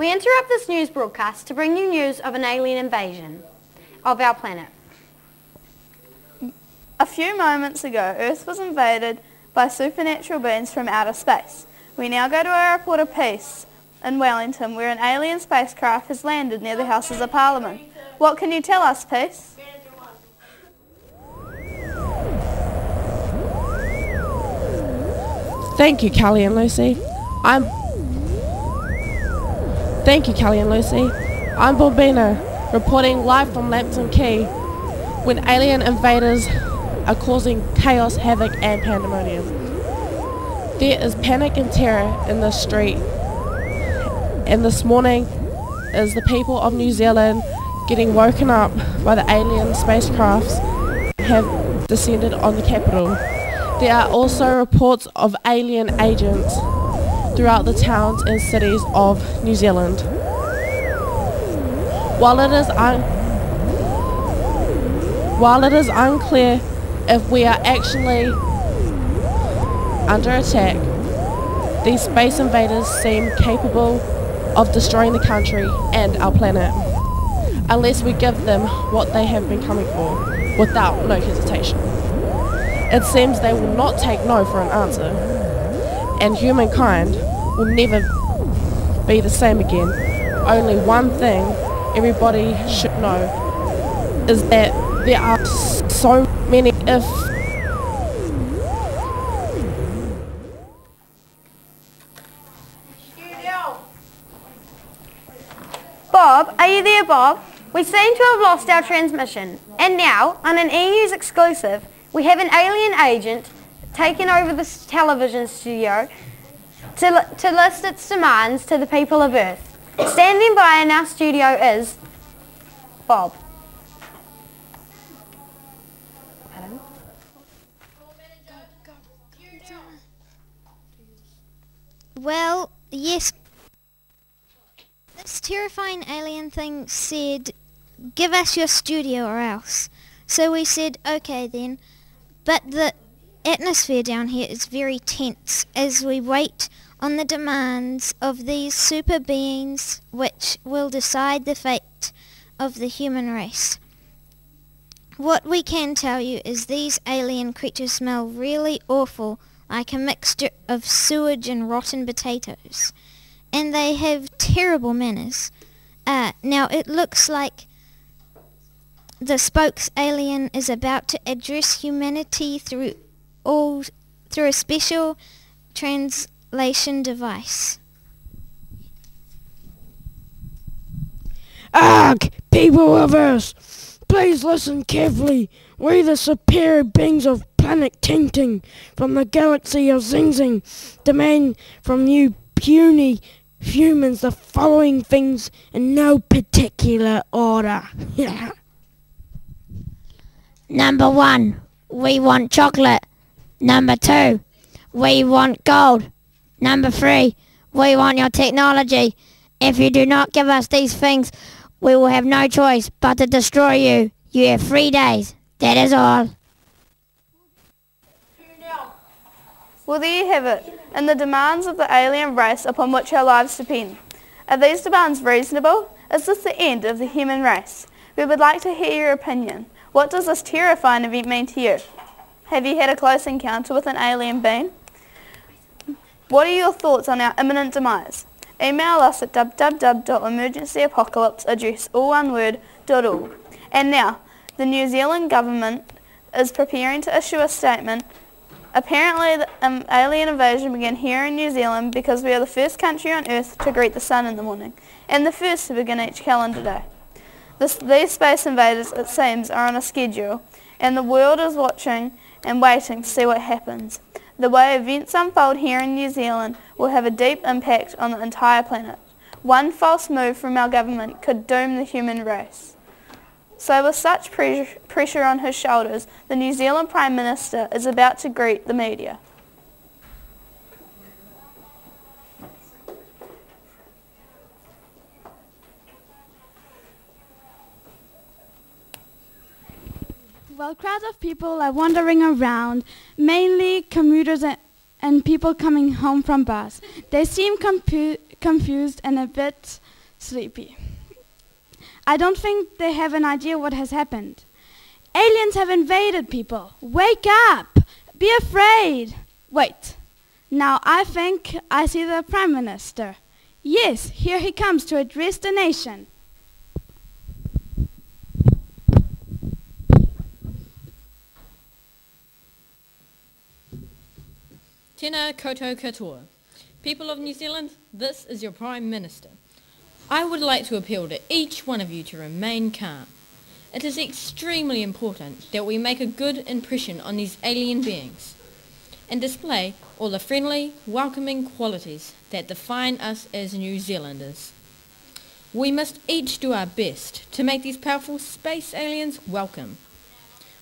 We interrupt this news broadcast to bring you news of an alien invasion of our planet. A few moments ago, Earth was invaded by supernatural beings from outer space. We now go to our report of peace in Wellington, where an alien spacecraft has landed near the Houses of Parliament. What can you tell us, Peace? Thank you, Kelly and Lucy. I'm Bombina, reporting live from Lambton Quay, when alien invaders are causing chaos, havoc and pandemonium. There is panic and terror in the street, and this morning is the people of New Zealand getting woken up by the alien spacecrafts have descended on the capital. There are also reports of alien agents throughout the towns and cities of New Zealand. While it is unclear if we are actually under attack, these space invaders seem capable of destroying the country and our planet, unless we give them what they have been coming for, without no hesitation. It seems they will not take no for an answer, and humankind will never be the same again. Only one thing everybody should know is that there are so many Bob, are you there, Bob? We seem to have lost our transmission, and now, on an EU's exclusive, we have an alien agent taking over this television studio to list its demands to the people of Earth. Standing by in our studio is Bob. Hello? Well, yes. This terrifying alien thing said, give us your studio or else. So we said, okay then. But the atmosphere down here is very tense as we wait on the demands of these super beings which will decide the fate of the human race. What we can tell you is these alien creatures smell really awful, like a mixture of sewage and rotten potatoes. And they have terrible manners. Now it looks like the spokes alien is about to address humanity through a special translation device. Ugh! People of Earth, please listen carefully. We, the superior beings of planet Ting from the galaxy of Zing, demand from you puny humans the following things in no particular order. Number 1, we want chocolate. Number 2, we want gold. Number 3, we want your technology. If you do not give us these things, we will have no choice but to destroy you. You have 3 days. That is all. Well, there you have it, and the demands of the alien race upon which our lives depend. Are these demands reasonable? Is this the end of the human race? We would like to hear your opinion. What does this terrifying event mean to you? Have you had a close encounter with an alien being? What are your thoughts on our imminent demise? Email us at www.emergencyapocalypse@all1word.org. And now, the New Zealand government is preparing to issue a statement. Apparently, the alien invasion began here in New Zealand because we are the first country on Earth to greet the sun in the morning, and the first to begin each calendar day. These space invaders, it seems, are on a schedule, and the world is watching and waiting to see what happens. The way events unfold here in New Zealand will have a deep impact on the entire planet. One false move from our government could doom the human race. So with such pressure on his shoulders, the New Zealand Prime Minister is about to greet the media. While crowds of people are wandering around, mainly commuters and people coming home from bus, they seem confused and a bit sleepy. I don't think they have an idea what has happened. Aliens have invaded people. Wake up! Be afraid! Wait. Now I think I see the Prime Minister. Yes, here he comes to address the nation. Tēnā koutou katoa. People of New Zealand, this is your Prime Minister. I would like to appeal to each one of you to remain calm. It is extremely important that we make a good impression on these alien beings and display all the friendly, welcoming qualities that define us as New Zealanders. We must each do our best to make these powerful space aliens welcome.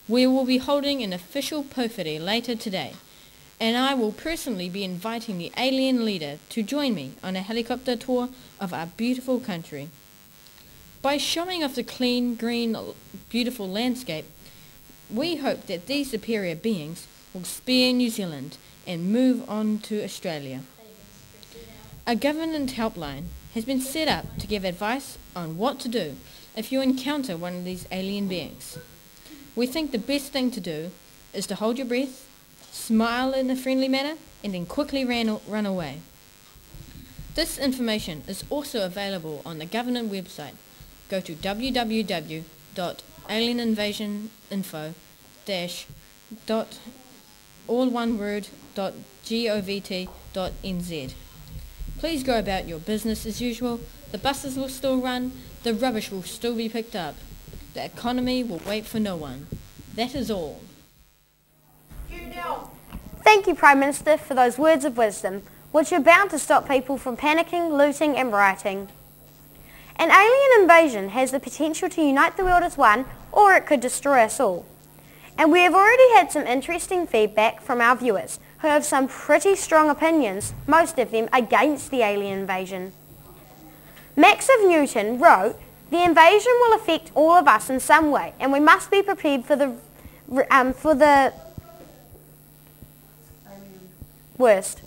We will be holding an official pōwhiri later today, and I will personally be inviting the alien leader to join me on a helicopter tour of our beautiful country. By showing off the clean, green, beautiful landscape, we hope that these superior beings will spare New Zealand and move on to Australia. A government helpline has been set up to give advice on what to do if you encounter one of these alien beings. We think the best thing to do is to hold your breath, smile in a friendly manner, and then quickly run away. This information is also available on the government website. Go to www.alieninvasion.govt.nz. Please go about your business as usual. The buses will still run. The rubbish will still be picked up. The economy will wait for no one. That is all. Thank you, Prime Minister, for those words of wisdom, which are bound to stop people from panicking, looting and rioting. An alien invasion has the potential to unite the world as one, or it could destroy us all. And we have already had some interesting feedback from our viewers, who have some pretty strong opinions, most of them against the alien invasion. Max of Newton wrote, "The invasion will affect all of us in some way, and we must be prepared for the worst."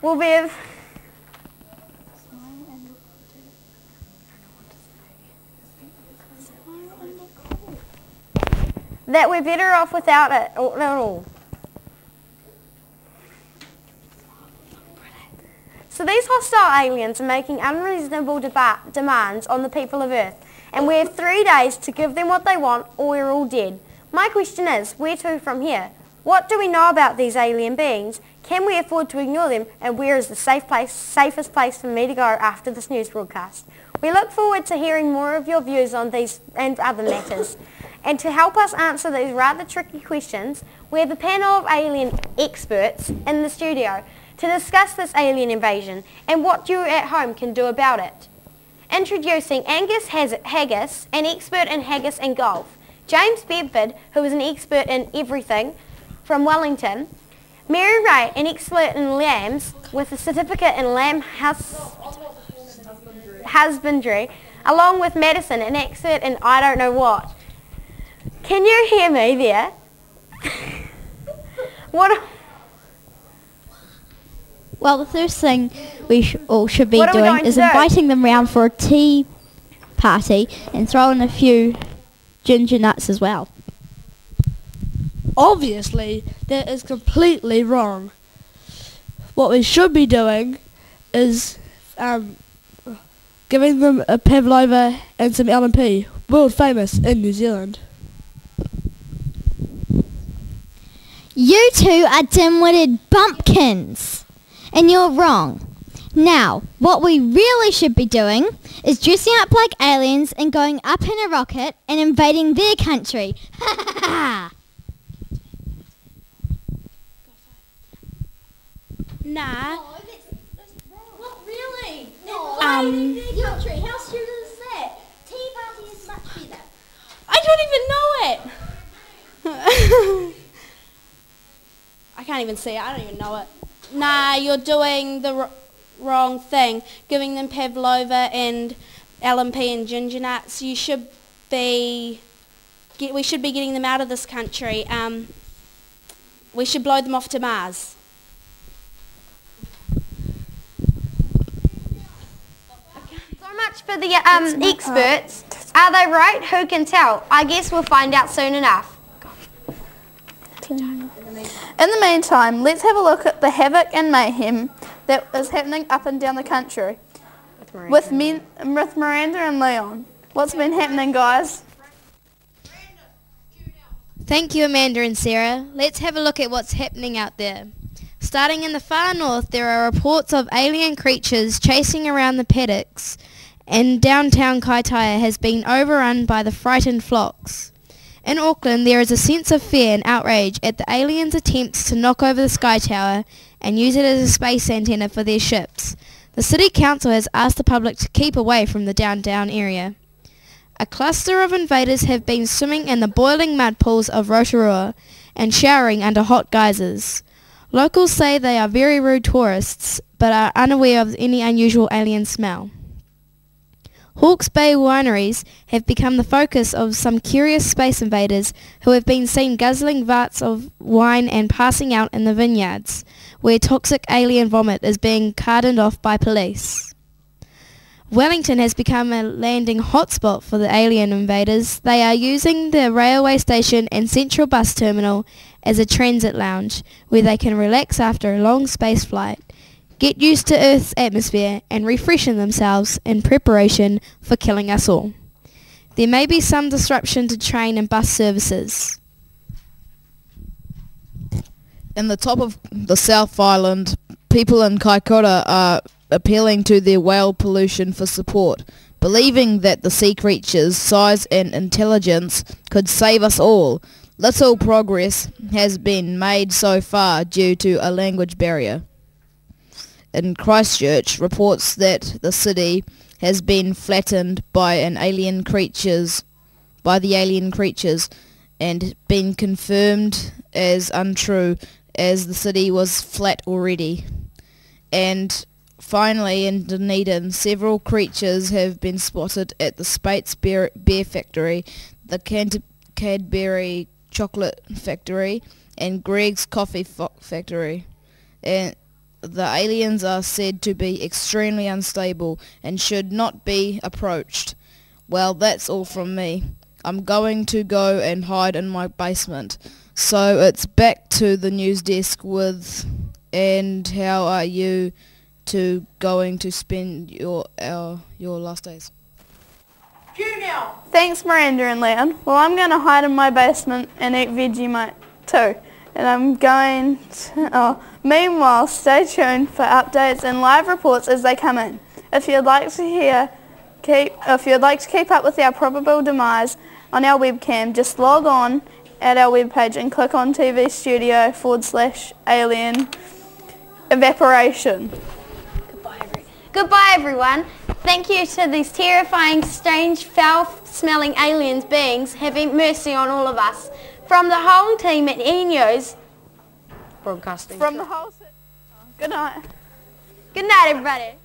Will be that we're better off without it at all. So these hostile aliens are making unreasonable demands on the people of Earth, and we have 3 days to give them what they want, or we're all dead. My question is, where to from here? What do we know about these alien beings? Can we afford to ignore them? And where is the safest place for me to go after this news broadcast? We look forward to hearing more of your views on these and other matters. And to help us answer these rather tricky questions, we have a panel of alien experts in the studio to discuss this alien invasion and what you at home can do about it. Introducing Angus Haggis, an expert in haggis and golf. James Bedford, who is an expert in everything, from Wellington. Mary Ray, an expert in lambs with a certificate in lamb husbandry, along with Madison, an expert in I don't know what. Can you hear me there? Well, the first thing we all should be doing is inviting them round for a tea party and throwing a few ginger nuts as well. Obviously, that is completely wrong. What we should be doing is giving them a pavlova and some LMP, world famous in New Zealand. You two are dim-witted bumpkins, and you're wrong. Now, what we really should be doing is dressing up like aliens and going up in a rocket and invading their country. Ha ha ha! Nah. No, that's wrong. What, really? No. Their country. How stupid is that? Tea party is much better. I don't even know it. I can't even see it. I don't even know it. Nah, you're doing the wrong thing. Giving them pavlova and LMP and ginger nuts. You should be we should be getting them out of this country. We should blow them off to Mars. So much for the experts. Are they right? Who can tell? I guess we'll find out soon enough. In the meantime, let's have a look at the havoc and mayhem that is happening up and down the country with Miranda and Leon. What's been happening, guys? Thank you, Amanda and Sarah. Let's have a look at what's happening out there. Starting in the far north, there are reports of alien creatures chasing around the paddocks, and downtown Kaitaia has been overrun by the frightened flocks. In Auckland, there is a sense of fear and outrage at the aliens' attempts to knock over the Sky Tower and use it as a space antenna for their ships. The City Council has asked the public to keep away from the downtown area. A cluster of invaders have been swimming in the boiling mud pools of Rotorua and showering under hot geysers. Locals say they are very rude tourists, but are unaware of any unusual alien smell. Hawke's Bay wineries have become the focus of some curious space invaders who have been seen guzzling vats of wine and passing out in the vineyards, where toxic alien vomit is being cordoned off by police. Wellington has become a landing hotspot for the alien invaders. They are using the railway station and central bus terminal as a transit lounge where they can relax after a long space flight, get used to Earth's atmosphere and refreshen themselves in preparation for killing us all. There may be some disruption to train and bus services. In the top of the South Island, people in Kaikoura are appealing to their whale pollution for support, believing that the sea creatures' size and intelligence could save us all. Little progress has been made so far due to a language barrier. In Christchurch, reports that the city has been flattened by the alien creatures and been confirmed as untrue, as the city was flat already. And finally, in Dunedin, several creatures have been spotted at the Speight's Beer Factory, the Cadbury Chocolate Factory, and Greg's Coffee Factory. And the aliens are said to be extremely unstable and should not be approached. Well, that's all from me. I'm going to go and hide in my basement. So it's back to the news desk with, and how are you two going to spend your last days? Thanks, Miranda and Leon. Well, I'm going to hide in my basement and eat Vegemite too. And I'm going to... meanwhile, stay tuned for updates and live reports as they come in. If you'd like to keep up with our probable demise on our webcam, just log on at our webpage and click on TV Studio /alien evaporation. Goodbye, everyone. Thank you to these terrifying, strange, foul-smelling aliens beings. Having mercy on all of us. From the whole team at E-News Broadcasting. From the whole... Good night. Good night, everybody.